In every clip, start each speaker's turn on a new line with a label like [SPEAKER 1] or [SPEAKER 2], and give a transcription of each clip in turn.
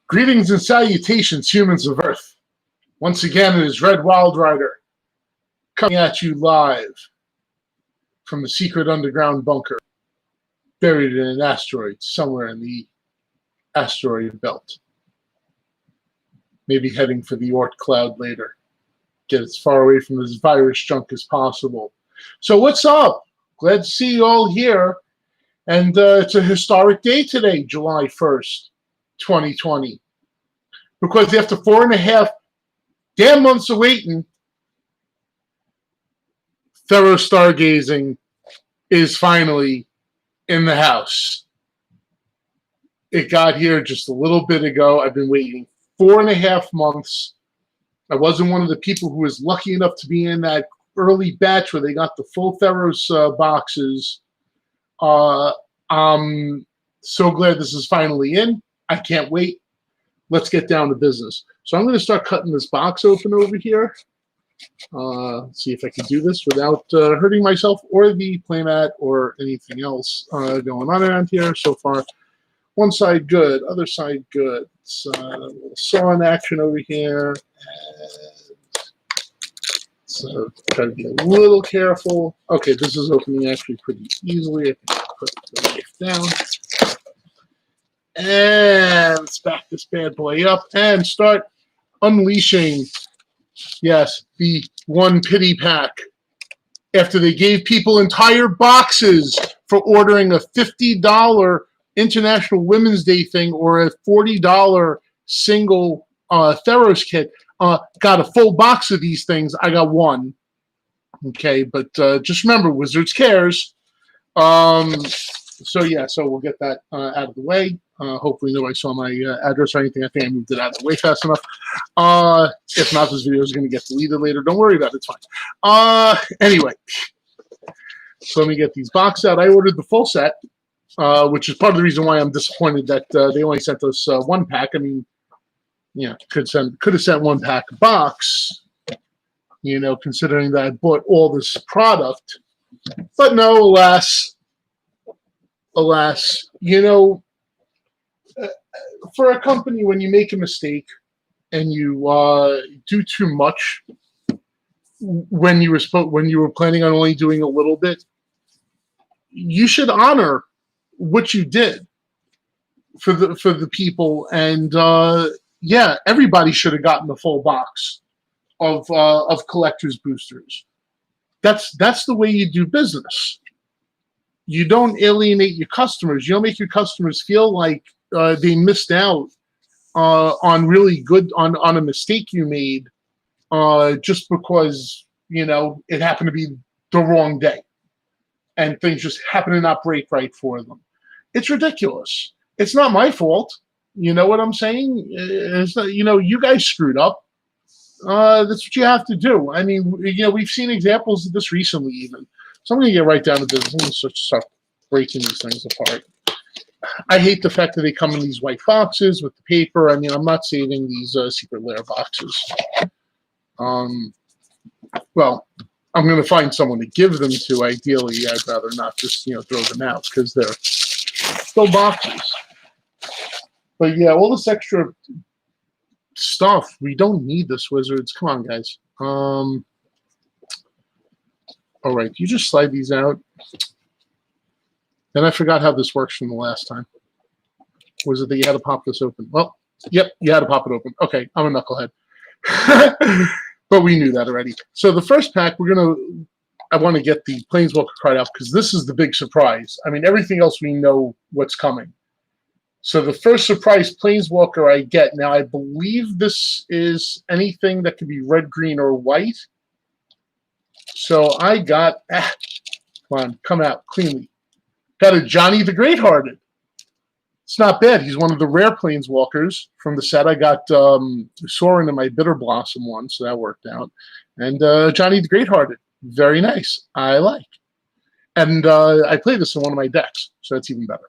[SPEAKER 1] Greetings and salutations, humans of Earth. Once again, it is Red Wild Rider coming at you live from the secret underground bunker buried in an asteroid somewhere in the asteroid belt. Maybe heading for the Oort cloud later. Get as far away from this virus junk as possible. So what's up? Glad to see you all here. And it's a historic day today, July 1st, 2020. Because after 4.5 damn months of waiting, Theros Stargazing is finally in the house. It got here just a little bit ago. I've been waiting 4.5 months. I wasn't one of the people who was lucky enough to be in that early batch where they got the full Theros boxes. I'm so glad this is finally in. I can't wait. Let's get down to business. So I'm going to start cutting this box open over here. See if I can do this without hurting myself or the playmat or anything else going on around here. So far, one side good, other side good. It's a little saw in action over here. So try to be a little careful. Okay, this is opening actually pretty easily. I can put the knife down. And let's back this bad boy up and start unleashing, yes, the one pity pack. After they gave people entire boxes for ordering a $50 International Women's Day thing or a $40 single Theros kit, got a full box of these things. I got one. Okay, but just remember, Wizards cares. So yeah, so we'll get that out of the way. Hopefully nobody saw my address or anything. I think I moved it out of the way fast enough. If not, this video is going to get deleted later. Don't worry about it. It's fine. Anyway, so let me get these boxes out. I ordered the full set, which is part of the reason why I'm disappointed that they only sent us one pack. I mean, yeah, could have sent one pack box, you know, considering that I bought all this product. But no, alas, you know, for a company, when you make a mistake and you do too much when you were planning on only doing a little bit, you should honor what you did for the people. And yeah, everybody should have gotten the full box of collector's boosters. That's the way you do business. You don't alienate your customers. You don't make your customers feel like they missed out on really good on a mistake you made just because, you know, it happened to be the wrong day and things just happen to not break right for them. It's ridiculous. It's not my fault. You know what I'm saying? It's not, you know, you guys screwed up. That's what you have to do. I mean, you know, we've seen examples of this recently even. So I'm going to get right down to business. I'm going to start breaking these things apart. I hate the fact that they come in these white boxes with the paper. I mean, I'm not saving these secret lair boxes. Well, I'm going to find someone to give them to. Ideally, I'd rather not just, you know, throw them out because they're still boxes. But yeah, all this extra stuff, we don't need this, Wizards. Come on, guys. All right, you just slide these out. Then I forgot how this works from the last time. Was it that you had to pop this open? Well, yep, you had to pop it open. Okay, I'm a knucklehead. But we knew that already. So the first pack, I want to get the Planeswalker card out because this is the big surprise. I mean, everything else we know what's coming. So the first surprise Planeswalker I get, now I believe this is anything that could be red, green, or white. So I got, come on, come out cleanly. Got a Johnny the Greathearted. It's not bad. He's one of the rare Planeswalkers from the set. I got Sorin in my Bitter Blossom one, so that worked out. And Johnny the Greathearted. Very nice. I like. And I play this in one of my decks, so that's even better.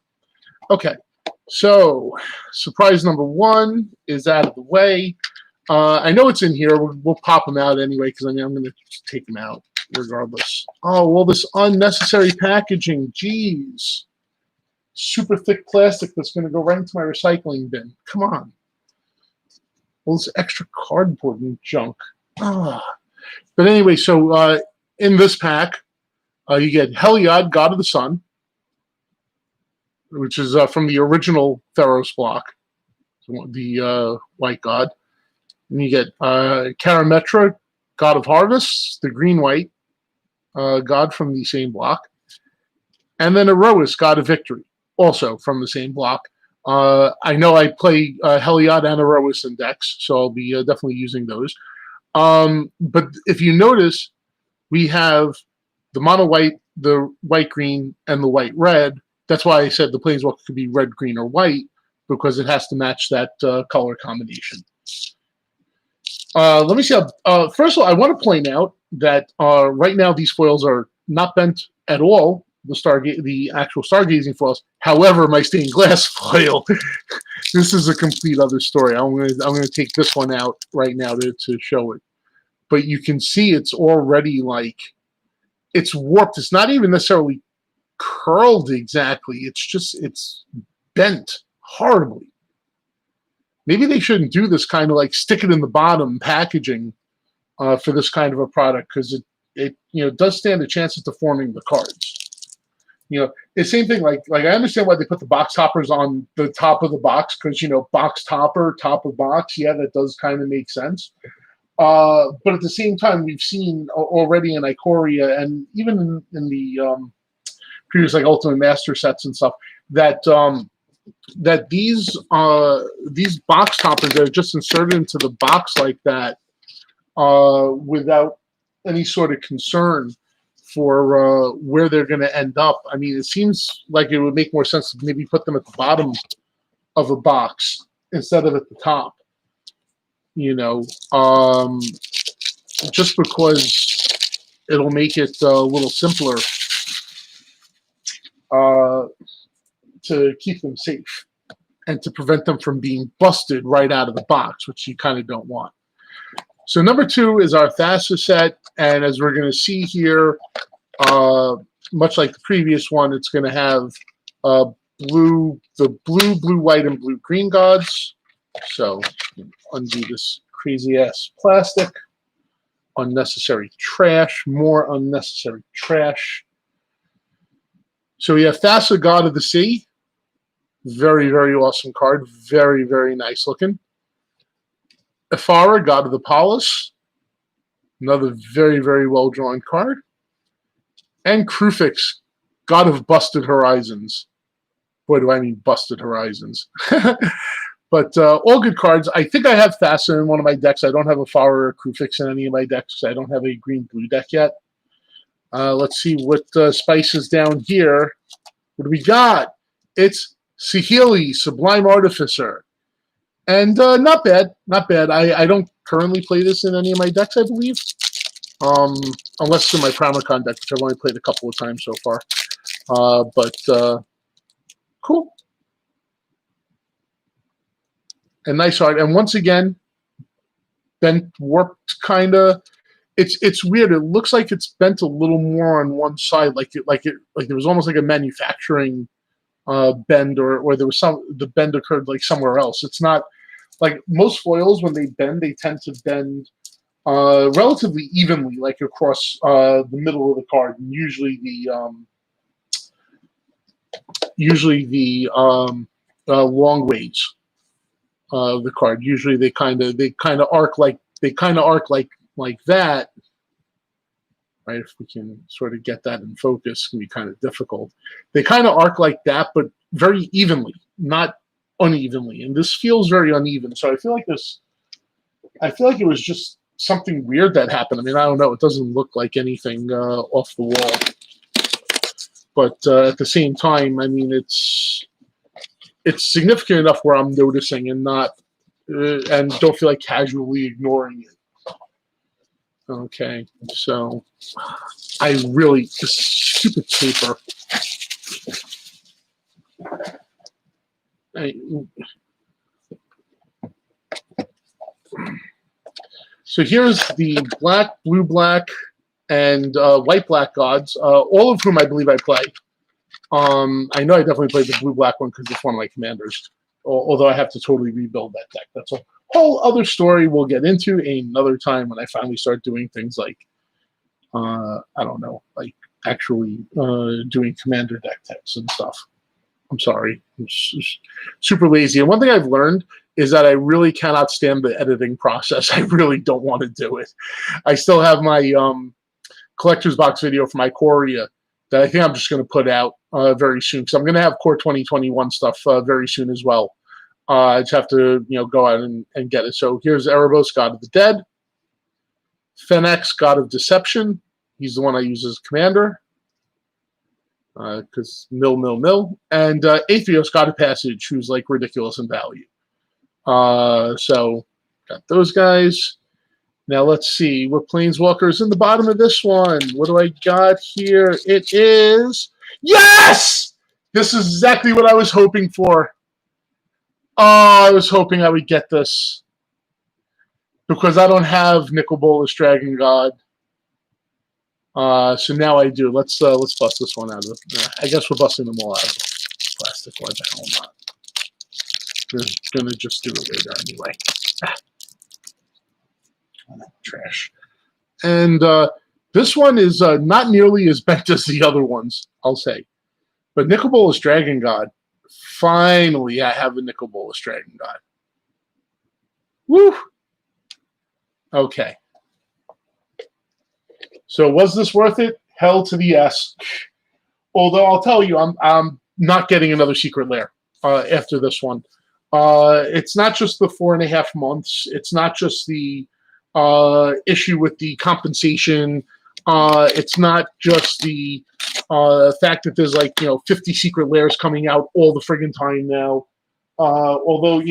[SPEAKER 1] Okay, so surprise number one is out of the way. I know it's in here. We'll pop them out anyway because I mean, I'm going to take them out regardless. Oh, all this unnecessary packaging. Jeez. Super thick plastic that's going to go right into my recycling bin. Come on. All this extra cardboard and junk. Ah. But anyway, so in this pack, you get Heliod, God of the Sun, which is from the original Theros block, the white god. And you get Karametra, God of Harvest, the green-white god from the same block. And then Erois, God of Victory, also from the same block. I know I play Heliod and Erois in decks, so I'll be definitely using those. But if you notice, we have the mono white, the white green, and the white red. That's why I said the Planeswalker could be red, green, or white, because it has to match that color combination. Let me see. First of all, I want to point out that right now these foils are not bent at all. The actual Stargazing foils. However, my stained glass foil, this is a complete other story. I'm gonna take this one out right now to show it. But you can see it's already like it's warped. It's not even necessarily curled exactly. It's bent horribly. Maybe they shouldn't do this kind of like stick it in the bottom packaging for this kind of a product, because it does stand a chance of deforming the cards. It's the same thing. Like I understand why they put the box toppers on the top of the box, because box topper, top of box. Yeah, that does kind of make sense. But at the same time, we've seen already in Ikoria and even in the previous like Ultimate Master sets and stuff that that these box toppers are just inserted into the box like that without any sort of concern for where they're going to end up. I mean, it seems like it would make more sense to maybe put them at the bottom of a box instead of at the top. Just because it'll make it a little simpler to keep them safe and to prevent them from being busted right out of the box, which you kind of don't want. So number 2 is our Thassa set, and as we're going to see here, much like the previous one, it's going to have the blue, white, and blue green gods. So undo this crazy ass plastic. Unnecessary trash. More unnecessary trash. So we have Thassa, God of the Sea. Very, very awesome card. Very, very nice looking. Ephara, God of the Palace. Another very, very well drawn card. And Krufix, God of Busted Horizons. Boy, do I mean Busted Horizons. But all good cards. I think I have Thassa in one of my decks. I don't have Ephara or Krufix in any of my decks. I don't have a green-blue deck yet. Let's see what spices down here. What do we got? It's Sahili, Sublime Artificer. And not bad. Not bad. I don't currently play this in any of my decks, I believe. Unless in my Primacon deck, which I've only played a couple of times so far. But cool. And nice art. And once again, bent, warped, kind of. It's weird. It looks like it's bent a little more on one side, like there was almost like a manufacturing bend, or there was the bend occurred like somewhere else. It's not like most foils when they bend, they tend to bend relatively evenly, like across the middle of the card, and usually the long ways of the card. Usually they kind of arc like that. Right, if we can sort of get that in focus, it can be kind of difficult. They kind of arc like that, but very evenly, not unevenly. And this feels very uneven. So I feel like it was just something weird that happened. I mean, I don't know. It doesn't look like anything off the wall. But at the same time, I mean, it's significant enough where I'm noticing and not and don't feel like casually ignoring it. Okay, so this stupid paper. So here's the black, blue, black, and white, black gods, all of whom I believe I play. I know I definitely played the blue, black one because it's one of my commanders. Although I have to totally rebuild that deck. That's a whole other story we'll get into another time when I finally start doing things like, I don't know, like actually doing commander deck tests and stuff. I'm sorry. I'm super lazy. And one thing I've learned is that I really cannot stand the editing process. I really don't want to do it. I still have my collector's box video for my Coria that I think I'm just going to put out very soon. So I'm going to have Core 2021 stuff very soon as well. I just have to, go out and get it. So here's Erebos, God of the Dead. Fenex, God of Deception. He's the one I use as commander. Because mill. And Atheos, God of Passage, who's like ridiculous in value. So got those guys. Now let's see what Planeswalker's in the bottom of this one. What do I got here? It is yes! This is exactly what I was hoping for. Oh, I was hoping I would get this because I don't have Nicol Bolas Dragon God. So now I do. Let's bust this one out of it. I guess we're busting them all out of plastic. Why the hell not? We're gonna just do it later anyway. Trash. And this one is not nearly as bent as the other ones, I'll say. But Nicol Bolas Dragon God. Finally, I have a Nicol Bolas Dragon God. Woo! Okay. So was this worth it? Hell to the yes. Although I'll tell you, I'm not getting another Secret Lair after this one. It's not just the 4.5 months. It's not just the issue with the compensation. It's not just the fact that there's 50 Secret Lairs coming out all the friggin' time now. Although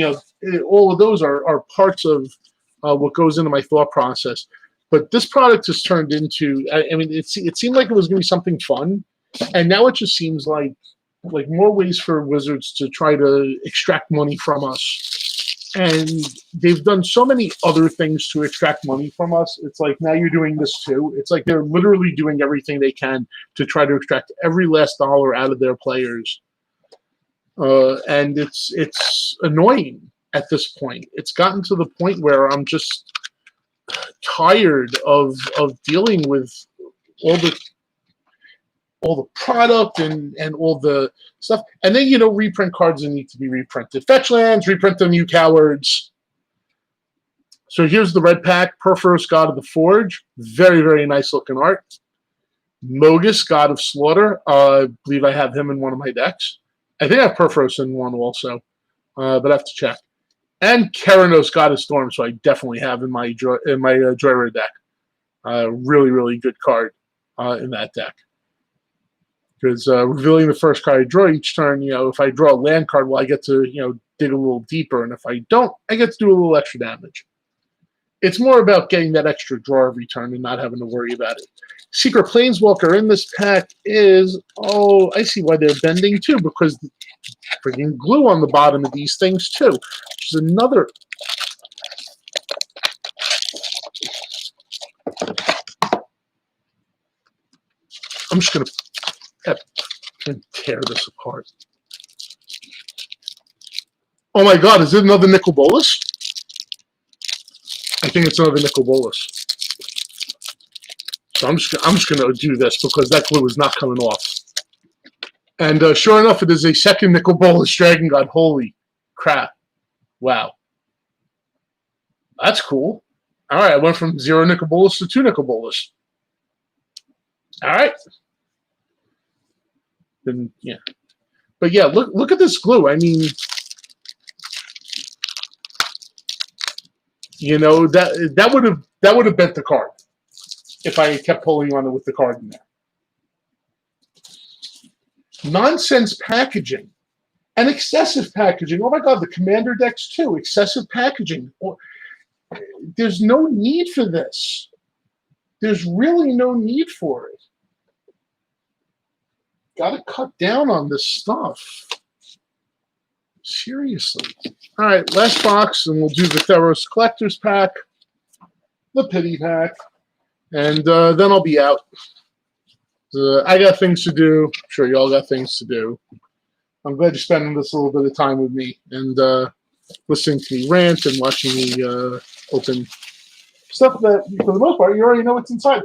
[SPEAKER 1] all of those are parts of what goes into my thought process. But this product has turned into, I mean, it seemed like it was going to be something fun, and now it just seems like more ways for Wizards to try to extract money from us. And they've done so many other things to extract money from us. It's like now you're doing this too. It's like they're literally doing everything they can to try to extract every last dollar out of their players. And it's annoying at this point. It's gotten to the point where I'm just tired of dealing with all the product and all the stuff. And then, reprint cards that need to be reprinted. Fetch lands, reprint them, you cowards. So here's the red pack. Perforos, God of the Forge. Very, very nice looking art. Mogus, God of Slaughter. I believe I have him in one of my decks. I think I have Perforos in one also, but I have to check. And Keranos, God of Storm, so I definitely have in my Joyride deck. Really, really good card in that deck. Because revealing the first card I draw each turn, if I draw a land card, well, I get to, dig a little deeper. And if I don't, I get to do a little extra damage. It's more about getting that extra draw every turn and not having to worry about it. Secret Planeswalker in this pack is, oh, I see why they're bending too, because the freaking glue on the bottom of these things too. Which is another. I'm just going to tear this apart. Oh my God, is it another Nicol Bolas? I think it's another Nicol Bolas. So I'm just going to do this because that glue is not coming off. And sure enough, it is a second Nicol Bolas Dragon God. Holy crap. Wow. That's cool. All right, I went from 0 Nicol Bolas to 2 Nicol Bolas. All right. Then, yeah. But yeah, look at this glue. I mean, that would have bent the card if I kept pulling on it with the card in there. Nonsense packaging and excessive packaging. Oh my God, the commander decks too. Excessive packaging. There's no need for this. There's really no need for it. Got to cut down on this stuff. Seriously. All right, last box, and we'll do the Theros Collector's Pack, the Pity Pack, and then I'll be out. I got things to do. I'm sure you all got things to do. I'm glad you're spending this little bit of time with me. And listening to me rant and watching me open stuff that, for the most part, you already know what's inside.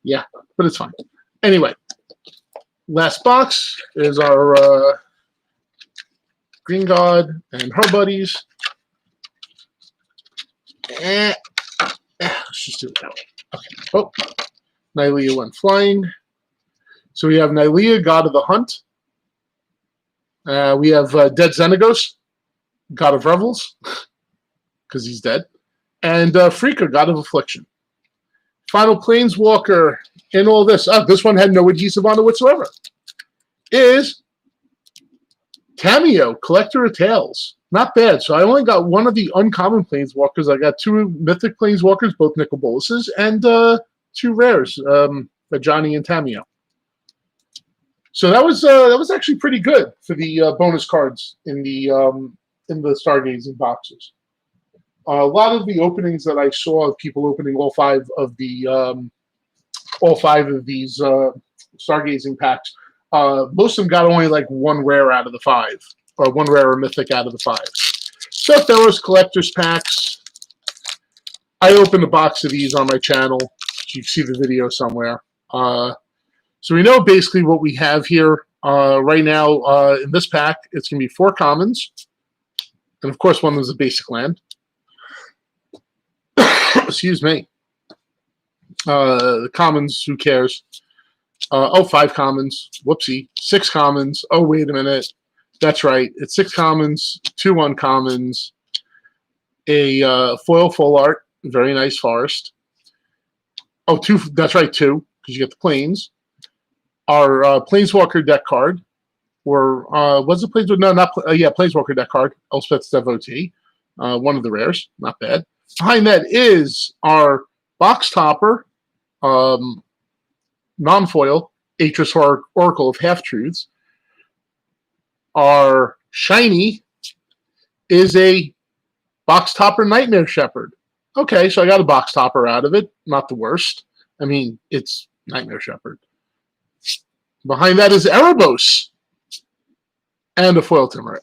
[SPEAKER 1] Yeah, but it's fine. Anyway, last box is our Green God and her buddies. Let's just do it that way. Okay. Oh, Nylea went flying. So we have Nylea, God of the Hunt. We have Dead Xenagos, God of Revels, because he's dead. And Freaka, God of Affliction. Final Planeswalker in all this. This one had no adhesive on it whatsoever. Is Tamiyo, Collector of Tales. Not bad. So I only got one of the uncommon Planeswalkers. I got two Mythic Planeswalkers, both Nicol Boluses, and two rares, Johnny and Tamiyo. So that was actually pretty good for the bonus cards in the Stargazing boxes. A lot of the openings that I saw of people opening all five of these Stargazing packs, most of them got only like one rare out of the five, or one rare or mythic out of the five. So Theros collectors packs. I opened a box of these on my channel. You can see the video somewhere. So we know basically what we have here right now in this pack. It's going to be 4 commons, and of course one was a basic land. Excuse me. The commons, who cares? 5 commons. Whoopsie. 6 commons. Oh, wait a minute. That's right. It's 6 commons, 2 uncommons, a foil full art, very nice forest. Oh, 2. That's right, 2, because you get the planes. Our Planeswalker deck card, or was it Planeswalker? No, not Planeswalker deck card. Elspeth's Devotee, one of the rares. Not bad. Behind that is our box topper, non-foil, Atris Oracle of Half-Truths. Our shiny is a box topper Nightmare Shepherd. Okay, so I got a box topper out of it. Not the worst. I mean, it's Nightmare Shepherd. Behind that is Erebos and a foil Timuret.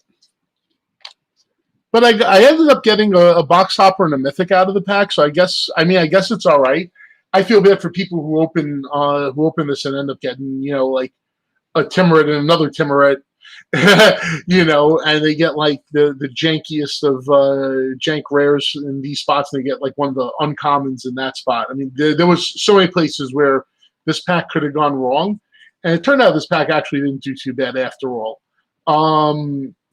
[SPEAKER 1] But I ended up getting a box topper and a mythic out of the pack, so I guess it's all right. I feel bad for people who open this and end up getting, like a Timuret and another Timuret, and they get like the jankiest of jank rares in these spots, and they get like one of the uncommons in that spot. I mean, there was so many places where this pack could have gone wrong, and it turned out this pack actually didn't do too bad after all.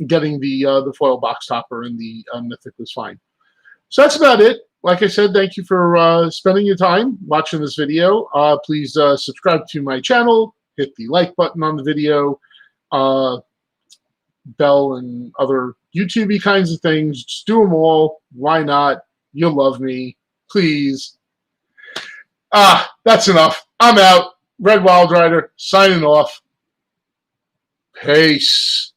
[SPEAKER 1] Getting the foil box topper and the mythic was fine. So that's about it. Like I said, thank you for spending your time watching this video. Please subscribe to my channel, hit the like button on the video, bell and other YouTube-y kinds of things. Just do them all. Why not? You'll love me. Please. That's enough. I'm out. Red Wild Rider signing off. Peace.